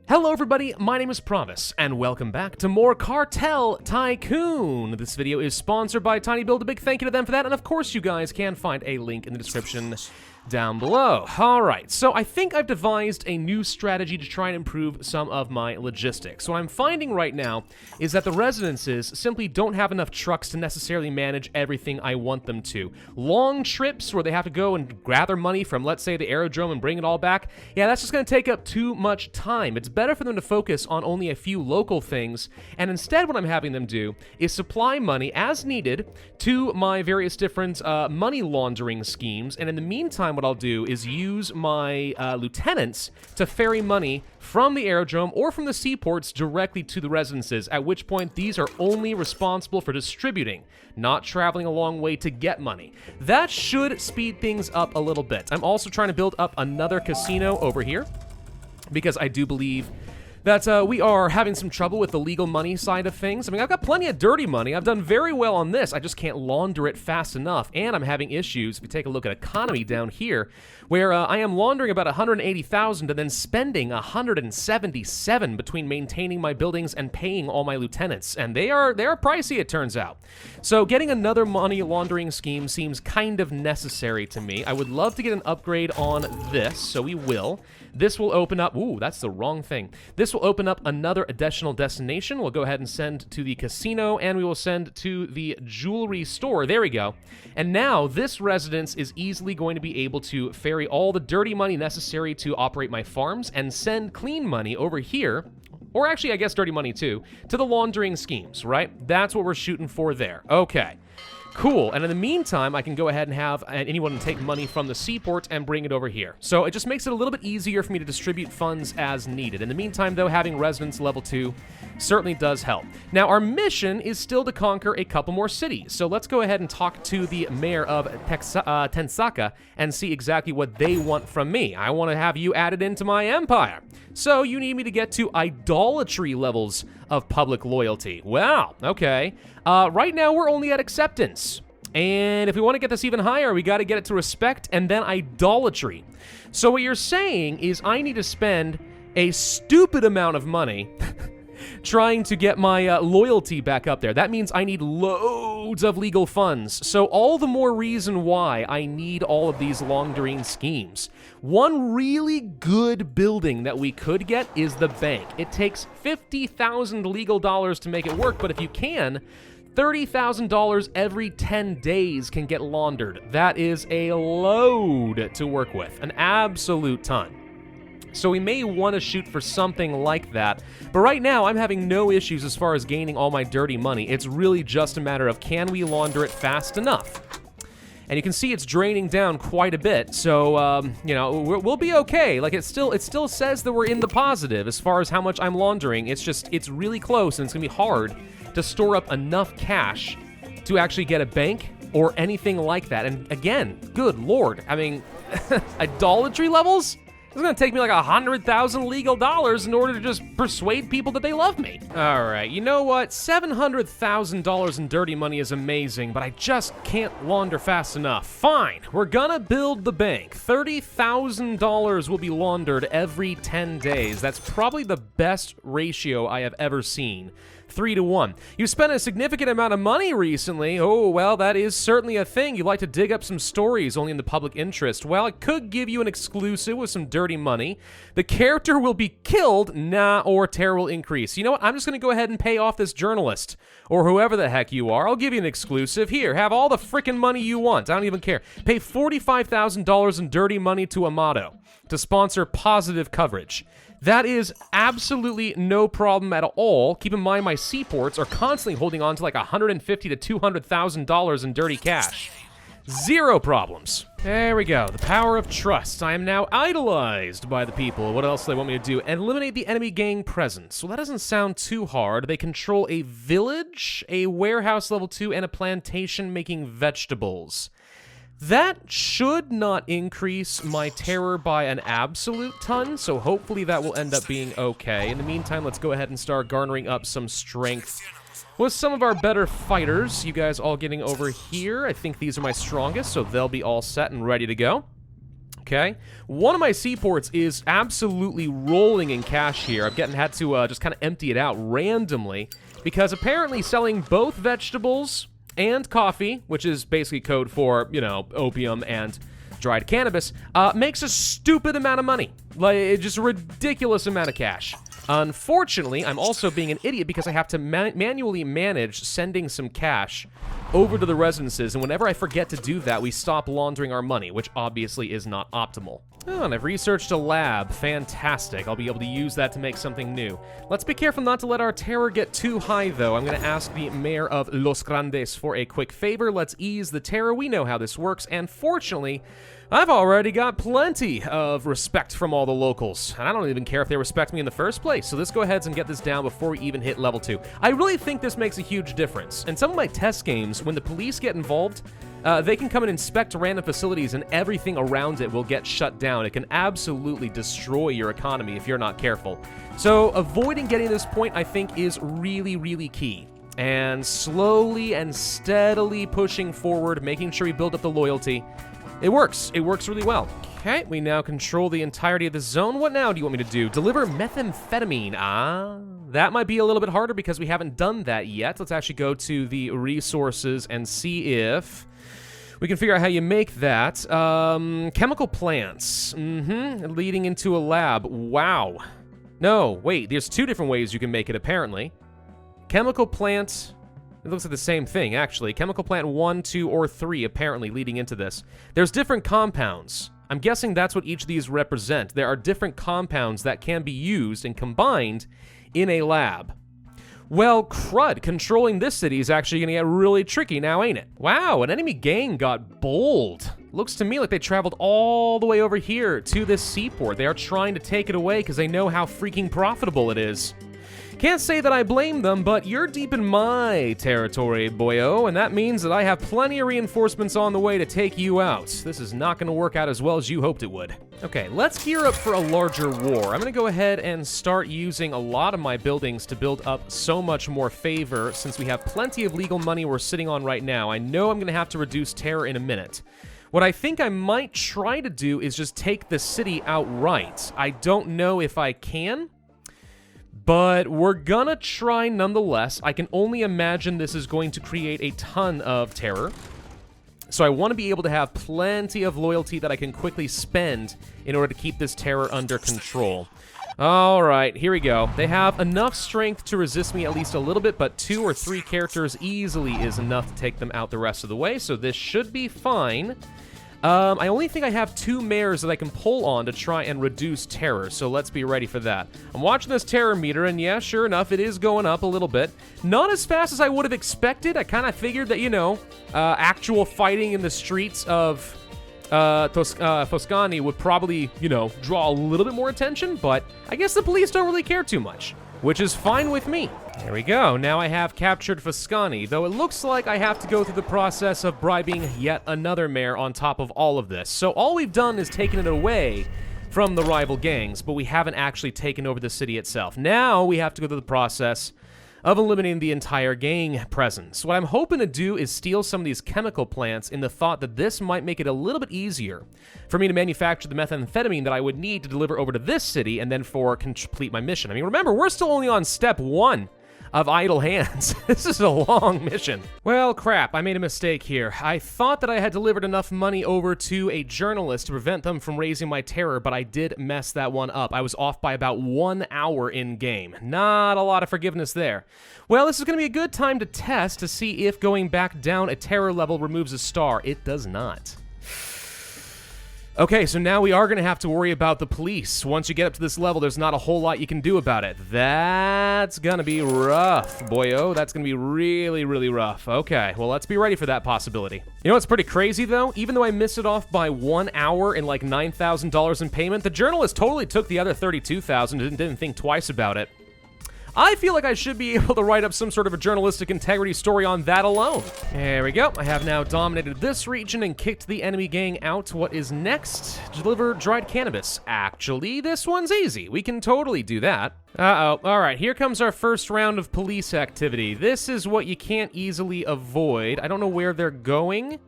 Hello everybody, my name is Pravus, and welcome back to more Cartel Tycoon. This video is sponsored by Tiny Build. A big thank you to them for that, and of course you guys can find a link in the description down below. Alright, so I think I've devised a new strategy to try and improve some of my logistics. What I'm finding right now is that the residences simply don't have enough trucks to necessarily manage everything I want them to. Long trips where they have to go and gather money from, let's say, the aerodrome and bring it all back, yeah, that's just going to take up too much time. It's better for them to focus on only a few local things, and instead what I'm having them do is supply money as needed to my various different money laundering schemes, and in the meantime what I'll do is use my lieutenants to ferry money from the aerodrome or from the seaports directly to the residences, at which point these are only responsible for distributing, not traveling a long way to get money. That should speed things up a little bit. I'm also trying to build up another casino over here, because I do believe that we are having some trouble with the legal money side of things. I mean, I've got plenty of dirty money. I've done very well on this. I just can't launder it fast enough, and I'm having issues. If you take a look at economy down here, where I am laundering about 180,000 and then spending 177 between maintaining my buildings and paying all my lieutenants, and they are pricey, it turns out. So getting another money laundering scheme seems kind of necessary to me. I would love to get an upgrade on this, so we will. This will open up, ooh, that's the wrong thing. This will open up another additional destination. We'll go ahead and send to the casino, and we will send to the jewelry store. There we go. And now this residence is easily going to be able to ferry all the dirty money necessary to operate my farms and send clean money over here, or actually I guess dirty money too, to the laundering schemes, right? That's what we're shooting for there. Okay. Cool, and in the meantime, I can go ahead and have anyone take money from the seaport and bring it over here. So it just makes it a little bit easier for me to distribute funds as needed. In the meantime, though, having residence level 2 certainly does help. Now, our mission is still to conquer a couple more cities. So let's go ahead and talk to the mayor of Tensaka and see exactly what they want from me. I want to have you added into my empire. So you need me to get to idolatry levels of public loyalty. Wow, okay. Right now, we're only at acceptance. And if we want to get this even higher, we got to get it to respect and then idolatry. So what you're saying is I need to spend a stupid amount of money trying to get my loyalty back up there. That means I need loads of legal funds. So all the more reason why I need all of these laundering schemes. One really good building that we could get is the bank. It takes 50,000 legal dollars to make it work, but if you can, $30,000 every 10 days can get laundered. That is a load to work with, an absolute ton. So we may want to shoot for something like that, but right now I'm having no issues as far as gaining all my dirty money. It's really just a matter of can we launder it fast enough? And you can see it's draining down quite a bit, so, you know, we'll be okay. Like, it still says that we're in the positive as far as how much I'm laundering. It's really close, and it's gonna be hard to store up enough cash to actually get a bank or anything like that. And again, good lord, I mean, idolatry levels? It's gonna take me like 100,000 legal dollars in order to just persuade people that they love me. All right, you know what? $700,000 in dirty money is amazing, but I just can't launder fast enough. Fine, we're gonna build the bank. $30,000 will be laundered every 10 days. That's probably the best ratio I have ever seen. 3 to 1. You spent a significant amount of money recently. Oh, well, that is certainly a thing. You like to dig up some stories only in the public interest. Well, it could give you an exclusive with some dirty money. The character will be killed, or terror will increase. You know what? I'm just going to go ahead and pay off this journalist, or whoever the heck you are. I'll give you an exclusive. Here, have all the frickin' money you want. I don't even care. Pay $45,000 in dirty money to Amato to sponsor positive coverage. That is absolutely no problem at all. Keep in mind my seaports are constantly holding on to like $150,000 to $200,000 in dirty cash. Zero problems. There we go. The power of trust. I am now idolized by the people. What else do they want me to do? Eliminate the enemy gang presence. Well, that doesn't sound too hard. They control a village, a warehouse level 2, and a plantation making vegetables. That should not increase my terror by an absolute ton, so hopefully that will end up being okay. In the meantime, let's go ahead and start garnering up some strength with some of our better fighters. You guys all getting over here. I think these are my strongest, so they'll be all set and ready to go. Okay, one of my seaports is absolutely rolling in cash here. I've had to just kind of empty it out randomly because apparently selling both vegetables and coffee, which is basically code for, you know, opium and dried cannabis, makes a stupid amount of money. Like, just a ridiculous amount of cash. Unfortunately, I'm also being an idiot because I have to manually manage sending some cash over to the residences, and whenever I forget to do that, we stop laundering our money, which obviously is not optimal. Oh, and I've researched a lab. Fantastic. I'll be able to use that to make something new. Let's be careful not to let our terror get too high, though. I'm going to ask the mayor of Los Grandes for a quick favor. Let's ease the terror. We know how this works, and fortunately, I've already got plenty of respect from all the locals, and I don't even care if they respect me in the first place, so let's go ahead and get this down before we even hit level 2. I really think this makes a huge difference. In some of my test games, when the police get involved, they can come and inspect random facilities and everything around it will get shut down. It can absolutely destroy your economy if you're not careful. So avoiding getting to this point, I think, is really, really key. And slowly and steadily pushing forward, making sure we build up the loyalty. It works. It works really well. Okay, we now control the entirety of the zone. What now do you want me to do? Deliver methamphetamine. Ah, that might be a little bit harder because we haven't done that yet. Let's actually go to the resources and see if we can figure out how you make that. Chemical plants. Leading into a lab. Wow. No, wait, there's 2 different ways you can make it, apparently. Chemical plant. It looks like the same thing, actually. Chemical plant 1, 2, or 3, apparently, leading into this. There's different compounds. I'm guessing that's what each of these represent. There are different compounds that can be used and combined in a lab. Well, crud. Controlling this city is actually going to get really tricky now, ain't it? Wow, an enemy gang got bold. Looks to me like they traveled all the way over here to this seaport. They are trying to take it away because they know how freaking profitable it is. Can't say that I blame them, but you're deep in my territory, boyo, and that means that I have plenty of reinforcements on the way to take you out. This is not going to work out as well as you hoped it would. Okay, let's gear up for a larger war. I'm going to go ahead and start using a lot of my buildings to build up so much more favor, since we have plenty of legal money we're sitting on right now. I know I'm going to have to reduce terror in a minute. What I think I might try to do is just take the city outright. I don't know if I can, but we're gonna try nonetheless. I can only imagine this is going to create a ton of terror. So I want to be able to have plenty of loyalty that I can quickly spend in order to keep this terror under control. Alright, here we go. They have enough strength to resist me at least a little bit, but 2 or 3 characters easily is enough to take them out the rest of the way, so this should be fine. I only think I have 2 mayors that I can pull on to try and reduce terror, so let's be ready for that. I'm watching this terror meter, and yeah, sure enough, it is going up a little bit. Not as fast as I would have expected. I kind of figured that, you know, actual fighting in the streets of Toscani would probably, you know, draw a little bit more attention, but I guess the police don't really care too much, which is fine with me. There we go. Now I have captured Foscani, though it looks like I have to go through the process of bribing yet another mayor on top of all of this. So all we've done is taken it away from the rival gangs, but we haven't actually taken over the city itself. Now we have to go through the process of eliminating the entire gang presence. What I'm hoping to do is steal some of these chemical plants in the thought that this might make it a little bit easier for me to manufacture the methamphetamine that I would need to deliver over to this city and then for complete my mission. I mean, remember, we're still only on step 1 of idle hands. This is a long mission. Well, crap, I made a mistake here. I thought that I had delivered enough money over to a journalist to prevent them from raising my terror, but I did mess that one up. I was off by about 1 hour in-game. Not a lot of forgiveness there. Well, this is going to be a good time to test to see if going back down a terror level removes a star. It does not. Okay, so now we are going to have to worry about the police. Once you get up to this level, there's not a whole lot you can do about it. That's going to be rough, boyo. That's going to be really, really rough. Okay, well, let's be ready for that possibility. You know what's pretty crazy, though? Even though I missed it off by 1 hour and like $9,000 in payment, the journalist totally took the other $32,000 and didn't think twice about it. I feel like I should be able to write up some sort of a journalistic integrity story on that alone. There we go. I have now dominated this region and kicked the enemy gang out. What is next? Deliver dried cannabis. Actually, this one's easy. We can totally do that. Uh-oh. All right, here comes our first round of police activity. This is what you can't easily avoid. I don't know where they're going.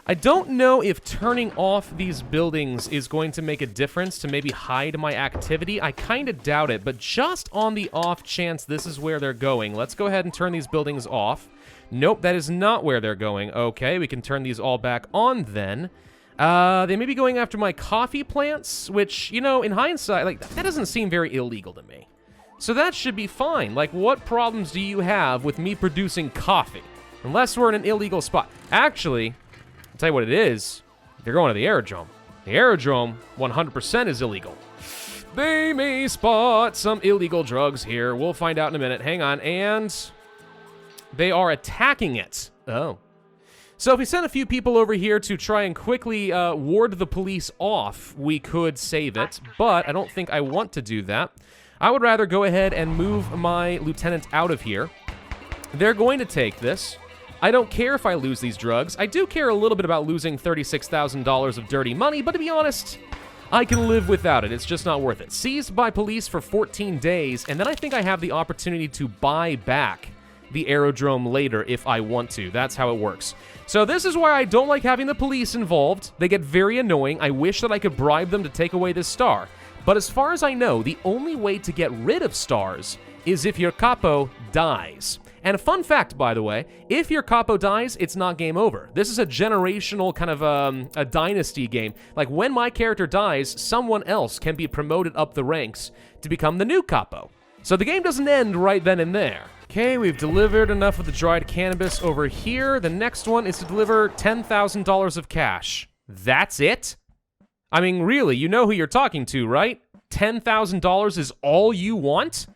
I don't know if turning off these buildings is going to make a difference to maybe hide my activity. I kind of doubt it, but just on the off chance this is where they're going, let's go ahead and turn these buildings off. Nope, that is not where they're going. Okay, we can turn these all back on then. They may be going after my coffee plants, which, you know, in hindsight, like, that doesn't seem very illegal to me. So that should be fine. Like, what problems do you have with me producing coffee? Unless we're in an illegal spot. Actually, I'll tell you what it is. They're going to the aerodrome. The aerodrome, 100% is illegal. They may spot some illegal drugs here. We'll find out in a minute. Hang on. And they are attacking it. Oh. So if we send a few people over here to try and quickly ward the police off, we could save it. But I don't think I want to do that. I would rather go ahead and move my lieutenant out of here. They're going to take this. I don't care if I lose these drugs. I do care a little bit about losing $36,000 of dirty money, but to be honest, I can live without it. It's just not worth it. Seized by police for 14 days, and then I think I have the opportunity to buy back the aerodrome later if I want to. That's how it works. So this is why I don't like having the police involved. They get very annoying. I wish that I could bribe them to take away this star. But as far as I know, the only way to get rid of stars is if your capo dies. And a fun fact, by the way, if your capo dies, it's not game over. This is a generational kind of a dynasty game. Like, when my character dies, someone else can be promoted up the ranks to become the new capo. So the game doesn't end right then and there. Okay, we've delivered enough of the dried cannabis over here. The next one is to deliver $10,000 of cash. That's it? I mean, really, you know who you're talking to, right? $10,000 is all you want?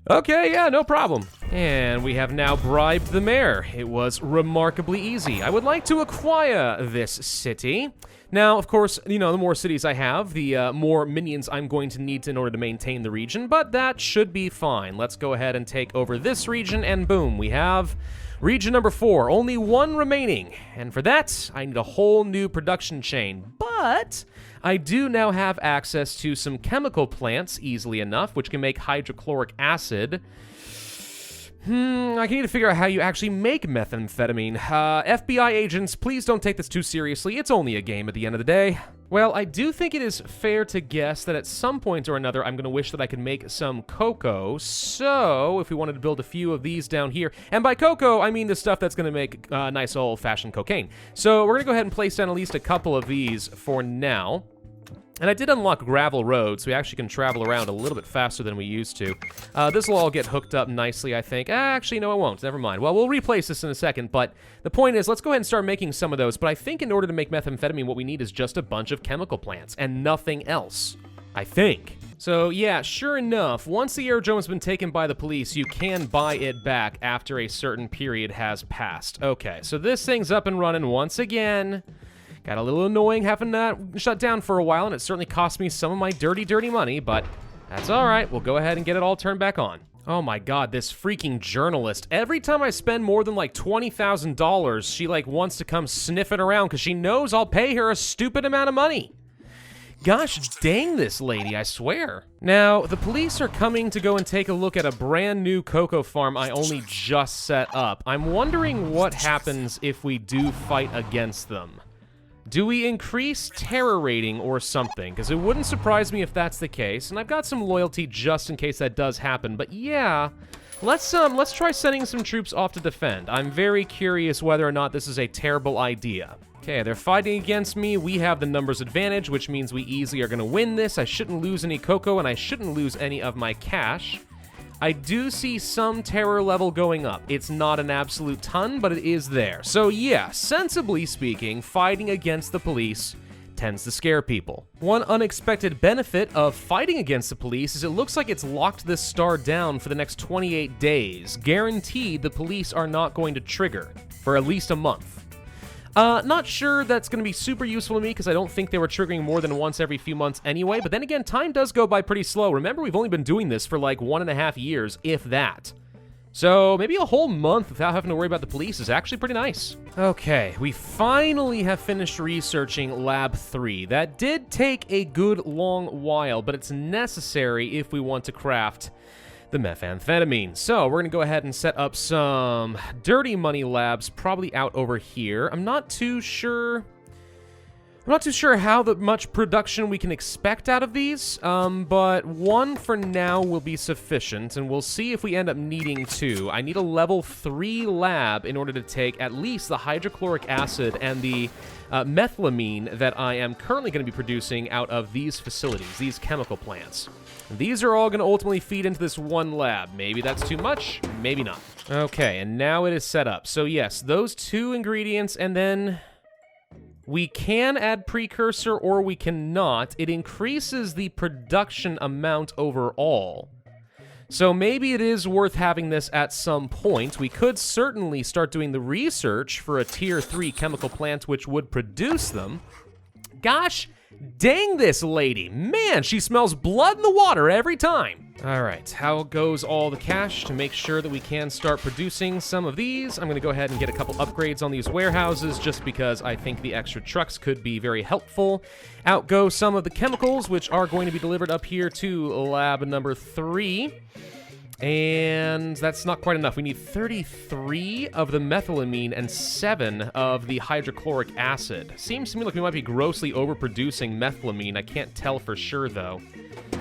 Okay, yeah, no problem. And we have now bribed the mayor. It was remarkably easy. I would like to acquire this city. Now, of course, you know, the more cities I have, the more minions I'm going to need in order to maintain the region, but that should be fine. Let's go ahead and take over this region, and boom, we have region number 4. Only one remaining, and for that, I need a whole new production chain, but I do now have access to some chemical plants easily enough, which can make hydrochloric acid. I need to figure out how you actually make methamphetamine. FBI agents, please don't take this too seriously. It's only a game at the end of the day. Well, I do think it is fair to guess that at some point or another, I'm going to wish that I could make some cocoa. So, if we wanted to build a few of these down here, and by cocoa, I mean the stuff that's going to make nice old-fashioned cocaine. So, we're going to go ahead and place down at least a couple of these for now. And I did unlock gravel roads, so we actually can travel around a little bit faster than we used to. This will all get hooked up nicely, I think. Actually, no, it won't. Never mind. Well, we'll replace this in a second, but the point is, let's go ahead and start making some of those. But I think in order to make methamphetamine, what we need is just a bunch of chemical plants and nothing else. I think. So, yeah, sure enough, once the aerodrome has been taken by the police, you can buy it back after a certain period has passed. Okay, so this thing's up and running once again. Got a little annoying having that shut down for a while, and it certainly cost me some of my dirty, dirty money, but that's all right. We'll go ahead and get it all turned back on. Oh my god, this freaking journalist. Every time I spend more than like $20,000, she like wants to come sniffing around because she knows I'll pay her a stupid amount of money. Gosh dang this lady, I swear. Now, the police are coming to go and take a look at a brand new cocoa farm I only just set up. I'm wondering what happens if we do fight against them. Do we increase terror rating or something? Because it wouldn't surprise me if that's the case, and I've got some loyalty just in case that does happen. But yeah, let's try sending some troops off to defend. I'm very curious whether or not this is a terrible idea. Okay, they're fighting against me. We have the numbers advantage, which means we easily are going to win this. I shouldn't lose any cocoa, and I shouldn't lose any of my cash. I do see some terror level going up. It's not an absolute ton, but it is there. So yeah, sensibly speaking, fighting against the police tends to scare people. One unexpected benefit of fighting against the police is it looks like it's locked this star down for the next 28 days. Guaranteed the police are not going to trigger for at least a month. Not sure that's going to be super useful to me because I don't think they were triggering more than once every few months anyway, but then again, time does go by pretty slow. Remember, we've only been doing this for like 1.5 years, if that. So maybe a whole month without having to worry about the police is actually pretty nice. Okay, we finally have finished researching Lab 3. That did take a good long while, but it's necessary if we want to craft the methamphetamine. So we're gonna go ahead and set up some dirty money labs, probably out over here. I'm not too sure how much production we can expect out of these, but one for now will be sufficient, and we'll see if we end up needing two. I need a level 3 lab in order to take at least the hydrochloric acid and the methylamine that I am currently going to be producing out of these facilities, these chemical plants. These are all going to ultimately feed into this one lab. Maybe that's too much, maybe not. Okay, and now it is set up. So yes, those 2 ingredients, and then we can add precursor or we cannot. It increases the production amount overall. So maybe it is worth having this at some point. We could certainly start doing the research for a tier 3 chemical plant which would produce them. Gosh dang this lady. Man, she smells blood in the water every time. All right, how goes all the cash to make sure that we can start producing some of these? I'm gonna go ahead and get a couple upgrades on these warehouses just because I think the extra trucks could be very helpful. Out go some of the chemicals, which are going to be delivered up here to lab number 3. And that's not quite enough. We need 33 of the methylamine and 7 of the hydrochloric acid. Seems to me like we might be grossly overproducing methylamine. I can't tell for sure, though.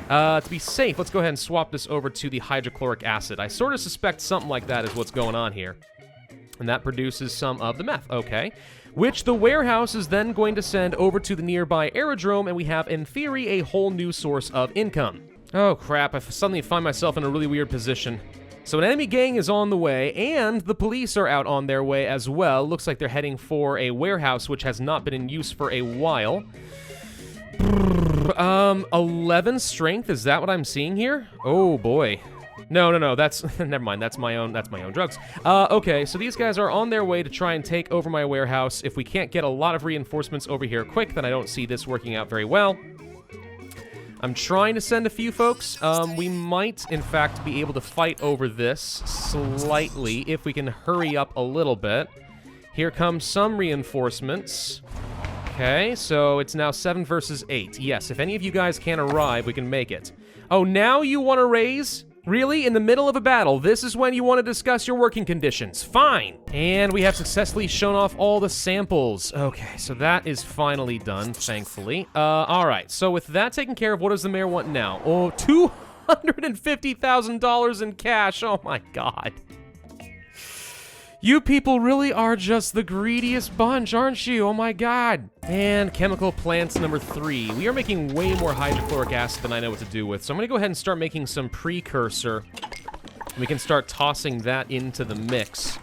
To be safe, let's go ahead and swap this over to the hydrochloric acid. I sort of suspect something like that is what's going on here. And that produces some of the meth. Okay. Which the warehouse is then going to send over to the nearby aerodrome, and we have, in theory, a whole new source of income. Oh crap, I suddenly find myself in a really weird position. So an enemy gang is on the way, and the police are out on their way as well. Looks like they're heading for a warehouse which has not been in use for a while. 11 strength, is that what I'm seeing here? Oh boy. No, that's, never mind, that's my own drugs. Okay, so these guys are on their way to try and take over my warehouse. If we can't get a lot of reinforcements over here quick, then I don't see this working out very well. I'm trying to send a few folks. We might, in fact, be able to fight over this slightly if we can hurry up a little bit. Here comes some reinforcements. Okay, so it's now 7 versus 8. Yes, if any of you guys can arrive, we can make it. Oh, now you want to raise? Really? In the middle of a battle, this is when you want to discuss your working conditions. Fine. And we have successfully shown off all the samples. Okay, so that is finally done, thankfully. All right, so with that taken care of, what does the mayor want now? Oh, $250,000 in cash. Oh my God. You people really are just the greediest bunch, aren't you? Oh my God. And chemical plants number 3. We are making way more hydrochloric acid than I know what to do with. So I'm gonna go ahead and start making some precursor. We can start tossing that into the mix,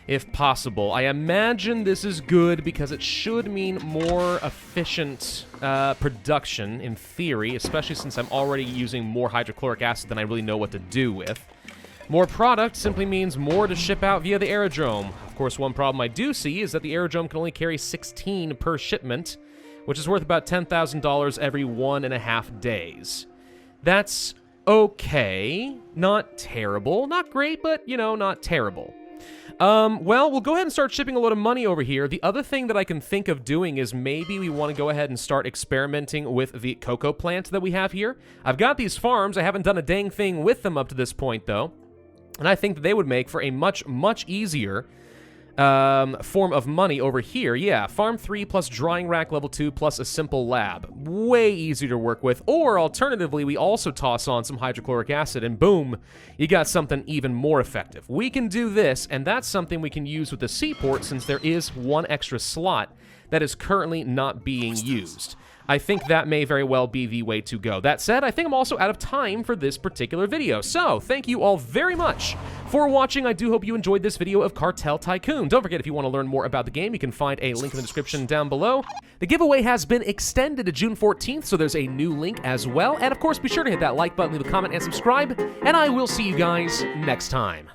if possible. I imagine this is good because it should mean more efficient production, in theory, especially since I'm already using more hydrochloric acid than I really know what to do with. More product simply means more to ship out via the aerodrome. Of course, one problem I do see is that the aerodrome can only carry 16 per shipment, which is worth about $10,000 every 1.5 days. That's okay. Not terrible. Not great, but, you know, not terrible. Well, we'll go ahead and start shipping a lot of money over here. The other thing that I can think of doing is maybe we want to go ahead and start experimenting with the cocoa plant that we have here. I've got these farms. I haven't done a dang thing with them up to this point, though. And I think that they would make for a much, much easier form of money over here. Yeah, farm 3 plus drying rack level 2 plus a simple lab. Way easier to work with. Or alternatively, we also toss on some hydrochloric acid and boom, you got something even more effective. We can do this, and that's something we can use with the seaport since there is one extra slot that is currently not being used. I think that may very well be the way to go. That said, I think I'm also out of time for this particular video. So, thank you all very much for watching. I do hope you enjoyed this video of Cartel Tycoon. Don't forget, if you want to learn more about the game, you can find a link in the description down below. The giveaway has been extended to June 14th, so there's a new link as well. And of course, be sure to hit that like button, leave a comment, and subscribe. And I will see you guys next time.